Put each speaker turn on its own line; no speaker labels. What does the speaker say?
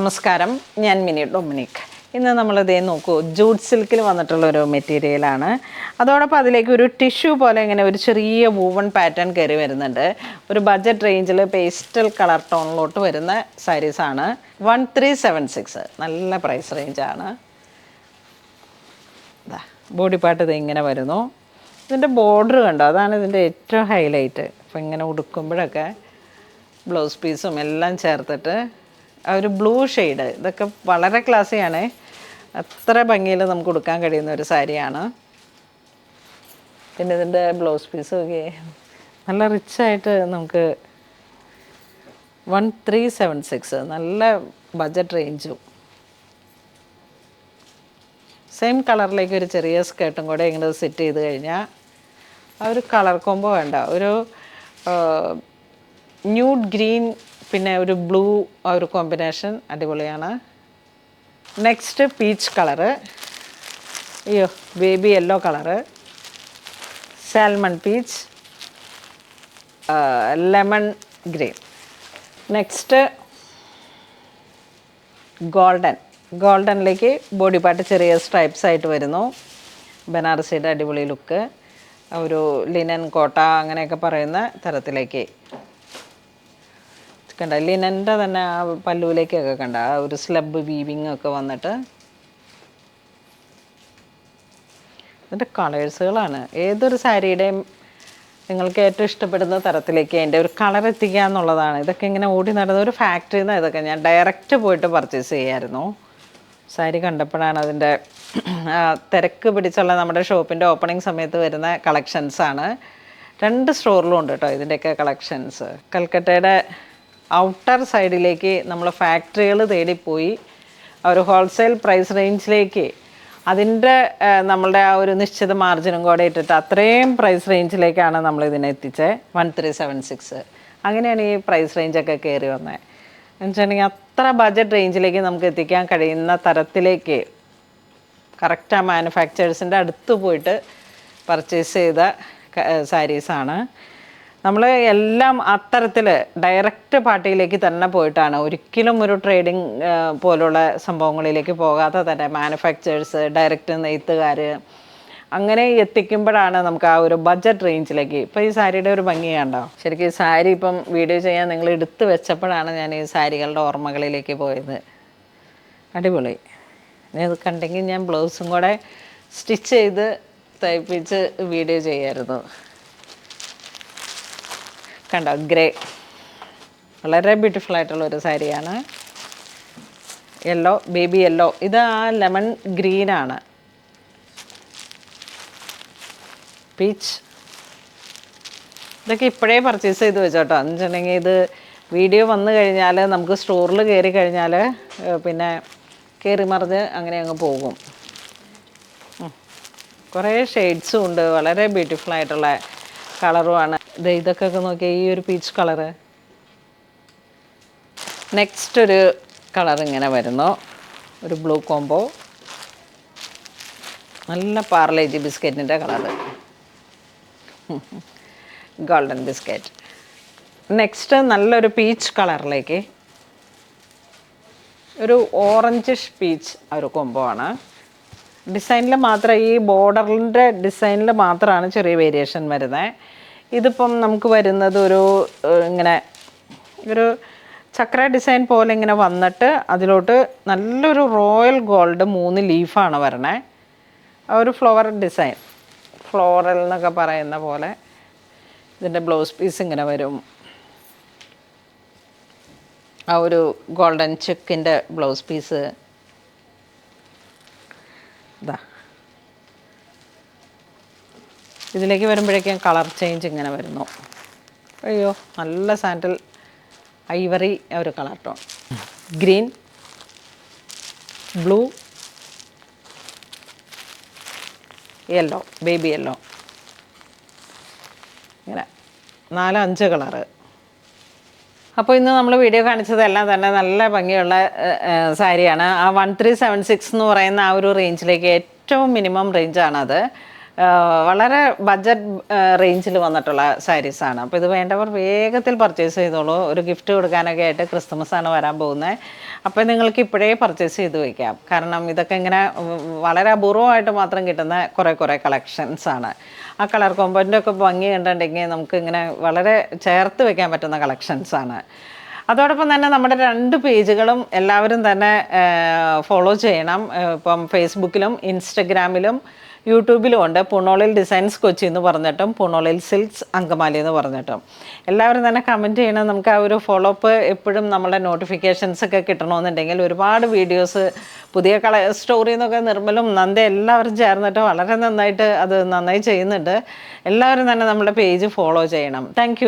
നമസ്കാരം, ഞാൻ mini Dominic. ഇന്ന് നമ്മളിതേ നോക്കൂ, ജൂട്ട് സിൽക്കിൽ വന്നിട്ടുള്ളൊരു മെറ്റീരിയലാണ്. അതോടൊപ്പം അതിലേക്ക് ഒരു ടിഷ്യൂ പോലെ ഇങ്ങനെ ഒരു ചെറിയ വൂവൺ പാറ്റേൺ കയറി വരുന്നുണ്ട്. ഒരു ബഡ്ജറ്റ് റേഞ്ചിൽ പേസ്റ്റൽ കളർ ടോണിലോട്ട് വരുന്ന സാരീസാണ്. 1376 നല്ല പ്രൈസ് റേഞ്ചാണ്. ബോഡി പാർട്ട് ഇത് ഇങ്ങനെ വരുന്നു. ഇതിൻ്റെ ബോർഡർ കണ്ടോ, അതാണ് ഇതിൻ്റെ ഏറ്റവും ഹൈലൈറ്റ്. അപ്പം ഇങ്ങനെ ഉടുക്കുമ്പോഴൊക്കെ ബ്ലൗസ് പീസും എല്ലാം ചേർത്തിട്ട് ആ ഒരു ബ്ലൂ ഷെയ്ഡ്, ഇതൊക്കെ വളരെ ക്ലാസ്സിയാണ്. അത്ര ഭംഗിയിൽ നമുക്ക് ഉടുക്കാൻ കഴിയുന്ന ഒരു സാരിയാണ്. പിന്നെ ഇതിൻ്റെ ബ്ലൗസ് പീസൊക്കെ നല്ല റിച്ചായിട്ട് നമുക്ക് 1376 നല്ല ബഡ്ജറ്റ് റേഞ്ചും. സെയിം കളറിലേക്ക് ഒരു ചെറിയ സ്കേർട്ടും കൂടെ ഇങ്ങനെ സെറ്റ് ചെയ്ത് കഴിഞ്ഞാൽ ആ ഒരു കളർ കോംബോ വേണ്ട, ഒരു ന്യൂഡ് ഗ്രീൻ പിന്നെ ഒരു ബ്ലൂ ആ ഒരു കോമ്പിനേഷൻ അടിപൊളിയാണ്. നെക്സ്റ്റ് പീച്ച് കളറ്, അയ്യോ baby yellow colour, salmon peach, lemon green. Next ഗോൾഡനിലേക്ക് ബോഡി പാർട്ട് ചെറിയ സ്ട്രൈപ്സ് ആയിട്ട് വരുന്നു. ബനാറസിയുടെ അടിപൊളി ലുക്ക്, ഒരു ലിനൻ കോട്ട അങ്ങനെയൊക്കെ പറയുന്ന തരത്തിലേക്ക് കണ്ട. ലിനൻ്റെ തന്നെ ആ പല്ലുവിലേക്കൊക്കെ കണ്ട ആ ഒരു സ്ലബ് വീവിങ് ഒക്കെ വന്നിട്ട് ഇതിൻ്റെ കളേഴ്സുകളാണ്. ഏതൊരു സാരിയുടെയും നിങ്ങൾക്ക് ഏറ്റവും ഇഷ്ടപ്പെടുന്ന തരത്തിലേക്ക് അതിൻ്റെ ഒരു കളർ എത്തിക്കുക എന്നുള്ളതാണ്. ഇതൊക്കെ ഇങ്ങനെ ഓടി നടന്ന ഒരു ഫാക്ടറിയിൽ നിന്ന് ഇതൊക്കെ ഞാൻ ഡയറക്റ്റ് പോയിട്ട് പർച്ചേസ് ചെയ്യായിരുന്നു. സാരി കണ്ടപ്പോഴാണ് അതിൻ്റെ തിരക്ക് പിടിച്ചുള്ള നമ്മുടെ ഷോപ്പിൻ്റെ ഓപ്പണിംഗ് സമയത്ത് വരുന്ന കളക്ഷൻസാണ്. 2 സ്റ്റോറിലും ഉണ്ട് കേട്ടോ ഇതിൻ്റെയൊക്കെ കളക്ഷൻസ്. കൽക്കട്ടയുടെ ഔട്ടർ സൈഡിലേക്ക് നമ്മൾ ഫാക്ടറികൾ തേടിപ്പോയി ഒരു ഹോൾസെയിൽ പ്രൈസ് റേഞ്ചിലേക്ക് അതിൻ്റെ നമ്മളുടെ ആ ഒരു നിശ്ചിത മാർജിനും കൂടെ ഇട്ടിട്ട് അത്രയും പ്രൈസ് റേഞ്ചിലേക്കാണ് നമ്മൾ ഇതിനെ എത്തിച്ചത്. 1376 അങ്ങനെയാണ് ഈ പ്രൈസ് റേഞ്ചൊക്കെ കയറി വന്നത്. എന്നുവെച്ചിട്ടുണ്ടെങ്കിൽ അത്ര ബഡ്ജറ്റ് റേഞ്ചിലേക്ക് നമുക്ക് എത്തിക്കാൻ കഴിയുന്ന തരത്തിലേക്ക് കറക്റ്റ് ആ മാനുഫാക്ചേഴ്സിൻ്റെ അടുത്ത് പോയിട്ട് പർച്ചേസ് ചെയ്ത സാരീസാണ്. നമ്മൾ എല്ലാം അത്തരത്തിൽ ഡയറക്റ്റ് പാർട്ടിയിലേക്ക് തന്നെ പോയിട്ടാണ്, ഒരിക്കലും ഒരു ട്രേഡിങ് പോലുള്ള സംഭവങ്ങളിലേക്ക് പോകാതെ തന്നെ മാനുഫാക്ചേഴ്സ്, ഡയറക്റ്റ് നെയ്ത്തുകാർ അങ്ങനെ എത്തിക്കുമ്പോഴാണ് നമുക്ക് ആ ഒരു ബഡ്ജറ്റ് റേഞ്ചിലേക്ക്. ഇപ്പോൾ ഈ സാരിയുടെ ഒരു ഭംഗിയാണ്ടോ. ശരിക്കും ഈ സാരി ഇപ്പം വീഡിയോ ചെയ്യാൻ നിങ്ങൾ എടുത്ത് വെച്ചപ്പോഴാണ് ഞാൻ ഈ സാരികളുടെ ഓർമ്മകളിലേക്ക് പോയത്. അടിപൊളി. ഇനി അത് കണ്ടെങ്കിൽ ഞാൻ ബ്ലൗസും കൂടെ സ്റ്റിച്ച് ചെയ്ത് തയ്പ്പിച്ച് വീഡിയോ ചെയ്യായിരുന്നു. കണ്ടോ, ഗ്രേ വളരെ ബ്യൂട്ടിഫുൾ ആയിട്ടുള്ളൊരു സാരിയാണ്. യെല്ലോ, ബേബി യെല്ലോ, ഇത് ആ ലെമൺ ഗ്രീനാണ്. പീച്ച്, ഇതൊക്കെ ഇപ്പോഴേ പർച്ചേസ് ചെയ്ത് വെച്ചോട്ടോ. എന്ന് വെച്ചിട്ടുണ്ടെങ്കിൽ ഇത് വീഡിയോ വന്നു കഴിഞ്ഞാൽ നമുക്ക് സ്റ്റോറിൽ കയറി കഴിഞ്ഞാൽ പിന്നെ കയറി മറിഞ്ഞ് അങ്ങനെ അങ്ങ് പോകും. കുറേ ഷെയ്ഡ്സും ഉണ്ട്, വളരെ ബ്യൂട്ടിഫുൾ ആയിട്ടുള്ള കളറുമാണ്. ഇതൊക്കെ നോക്കിയാൽ ഈ ഒരു പീച്ച് കളറ്. നെക്സ്റ്റ് ഒരു കളർ ഇങ്ങനെ വരുന്നു, ഒരു ബ്ലൂ കോംബോ, നല്ല പാർലേജി ബിസ്ക്കറ്റിൻ്റെ കളറ്, ഗോൾഡൻ ബിസ്ക്കറ്റ്. നെക്സ്റ്റ് നല്ലൊരു പീച്ച് കളറിലേക്ക് ഒരു ഓറഞ്ചിഷ് പീച്ച് ഒരു കോംബോ ആണ്. ഡിസൈനിൽ മാത്രം, ഈ ബോർഡറിൻ്റെ ഡിസൈനിൽ മാത്രമാണ് ചെറിയ വേരിയേഷൻ വരുന്നത്. ഇതിപ്പം നമുക്ക് വരുന്നത് ഒരു ഇങ്ങനെ ഒരു ചക്ര ഡിസൈൻ പോലെ ഇങ്ങനെ വന്നിട്ട് അതിലോട്ട് നല്ലൊരു റോയൽ ഗോൾഡ് 3 ലീഫാണ് വരണേ. ആ ഒരു ഫ്ലവർ ഡിസൈൻ, ഫ്ലോറൽ എന്നൊക്കെ പറയുന്ന പോലെ. ഇതിൻ്റെ ബ്ലൗസ് പീസ് ഇങ്ങനെ വരും, ആ ഒരു ഗോൾഡൻ ചെക്കിൻ്റെ ബ്ലൗസ് പീസ്. ഇതാ ഇതിലേക്ക് വരുമ്പോഴേക്കും കളർ ചേഞ്ച് ഇങ്ങനെ വരുന്നു. അയ്യോ നല്ല സാൻഡൽ ഐവറി ഒരു colour tone, green, blue, yellow, baby yellow, ഇങ്ങനെ 4-5 കളറ്. അപ്പോൾ ഇന്ന് നമ്മൾ വീഡിയോ കാണിച്ചതെല്ലാം തന്നെ നല്ല ഭംഗിയുള്ള സാരിയാണ്. ആ 1376 എന്ന് പറയുന്ന ആ ഒരു റേഞ്ചിലേക്ക് ഏറ്റവും മിനിമം റേഞ്ചാണത്. വളരെ ബഡ്ജറ്റ് റേഞ്ചിൽ വന്നിട്ടുള്ള സാരീസാണ്. അപ്പോൾ ഇത് വേണ്ടവർ വേഗത്തിൽ പർച്ചേസ് ചെയ്തോളൂ. ഒരു ഗിഫ്റ്റ് കൊടുക്കാനൊക്കെ ആയിട്ട് ക്രിസ്മസാണ് വരാൻ പോകുന്നത്. അപ്പോൾ നിങ്ങൾക്ക് ഇപ്പോഴേ പർച്ചേസ് ചെയ്ത് വയ്ക്കാം. കാരണം ഇതൊക്കെ ഇങ്ങനെ വളരെ അപൂർവമായിട്ട് മാത്രം കിട്ടുന്ന കുറേ കളക്ഷൻസാണ്. ആ കളർ കോമ്പൗണ്ടിൻ്റെ ഒക്കെ ഭംഗി കണ്ടിട്ടുണ്ടെങ്കിൽ നമുക്ക് ഇങ്ങനെ വളരെ ചേർത്ത് വെക്കാൻ പറ്റുന്ന കളക്ഷൻസാണ്. അതോടൊപ്പം തന്നെ നമ്മുടെ 2 പേജുകളും എല്ലാവരും തന്നെ ഫോളോ ചെയ്യണം. ഇപ്പം ഫേസ്ബുക്കിലും ഇൻസ്റ്റഗ്രാമിലും യൂട്യൂബിലും ഉണ്ട്. പുണോളിൽ ഡിസൈൻസ് കൊച്ചി എന്ന് പറഞ്ഞിട്ടും പുണോളിൽ സിൽക്സ് അങ്കമാലി എന്ന് പറഞ്ഞിട്ടും. എല്ലാവരും തന്നെ കമൻറ്റ് ചെയ്യണം. നമുക്ക് ആ ഒരു ഫോളോ അപ്പ് എപ്പോഴും നമ്മുടെ നോട്ടിഫിക്കേഷൻസ് ഒക്കെ കിട്ടണമെന്നുണ്ടെങ്കിൽ ഒരുപാട് വീഡിയോസ് പുതിയ സ്റ്റോറി എന്നൊക്കെ നിർമ്മലും നന്ദ എല്ലാവരും ചേർന്നിട്ട് വളരെ നന്നായിട്ട് അത് നന്നായി ചെയ്യുന്നുണ്ട്. എല്ലാവരും തന്നെ നമ്മുടെ പേജ് ഫോളോ ചെയ്യണം. താങ്ക്